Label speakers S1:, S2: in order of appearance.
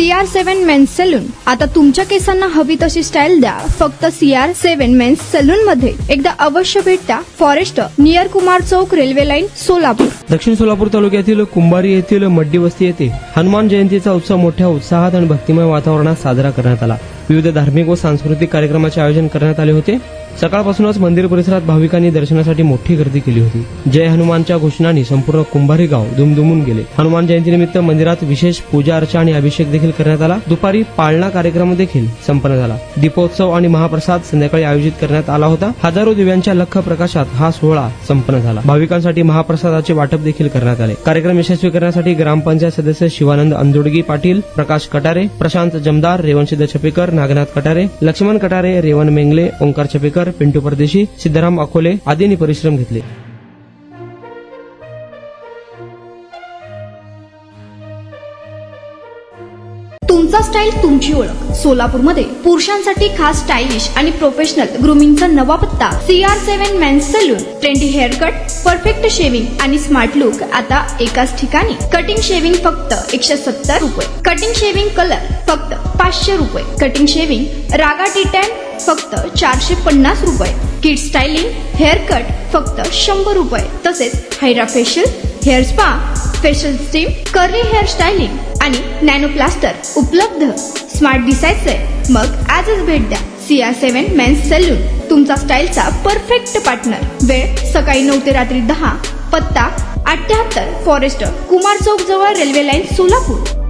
S1: CR7 men's salon. आता तुमच्या केसांना हवी तशी स्टाईल द्या फक्त CR7 मेन्स सलून मध्ये. एकदा अवश्य भेट द्या. फॉरेस्ट नियर कुमार चौक, रेल्वे लाईन, सोलापूर.
S2: दक्षिण सोलापूर तालुक्यातील कुंभारी येथील मड्डी वस्ती येथे हनुमान जयंतीचा उत्सव मोठ्या उत्साहात आणि भक्तिमय वातावरणात साजरा करण्यात आला. विविध धार्मिक व सांस्कृतिक कार्यक्रमाचे आयोजन करण्यात आले होते. सकाळपासूनच मंदिर परिसरात भाविकांनी दर्शनासाठी मोठी गर्दी केली होती. जय हनुमानच्या घोषणांनी संपूर्ण कुंभारी गाव दुमदुमून गेले. हनुमान जयंतीनिमित्त मंदिरात विशेष पूजा अर्चा आणि अभिषेक देखील करण्यात आला. दुपारी पाळणा कार्यक्रम देखील संपन्न झाला. दीपोत्सव आणि महाप्रसाद संध्याकाळी आयोजित करण्यात आला होता. हजारो दिव्यांच्या लख प्रकाशात हा सोहळा संपन्न झाला. भाविकांसाठी महाप्रसादाचे वाटप देखील करण्यात आले. कार्यक्रम यशस्वी करण्यासाठी ग्रामपंचायत सदस्य शिवानंद अंदुडगी पाटील, प्रकाश कटारे, प्रशांत जमदार, रेवणसिद्ध छपेकर, नागनाथ कटारे, लक्ष्मण कटारे, रेवण मेंगले, ओंकार छपेकर, पिंटू परदेशी, सिद्धराम अकोले आदींनी परिश्रम घेतले.
S1: तुमचा स्टाईल तुमची ओळख. सोलापूरमध्ये पुरुषांसाठी खास स्टायलिश आणि प्रोफेशनल ग्रूमिंगचा नवा पत्ता CR7 men's salon. Trendy hair cut, perfect shaving आणि स्मार्ट लुक आता एकाच ठिकाणी. कटिंग शेविंग फक्त 170 रुपये. कटिंग शेविंग कलर फक्त 500 रुपये. कटिंग शेविंग रागा टी10 फक्त 450 रुपये. किड स्टायलिंग हेअर कट फक्त 100 रुपये. तसेच hydra facial, hair spa, facial steam, curly hair styling आणि नॅनो प्लास्टर उपलब्ध. स्मार्ट दिसायचंय मग आजच भेट द्या CR7 मेन्स सलून, तुमचा स्टाईलचा परफेक्ट पार्टनर. वेळ सकाळी 9 ते रात्री 10. पत्ता 78 फॉरेस्ट कुमार चौक जवळ, रेल्वे लाईन, सोलापूर.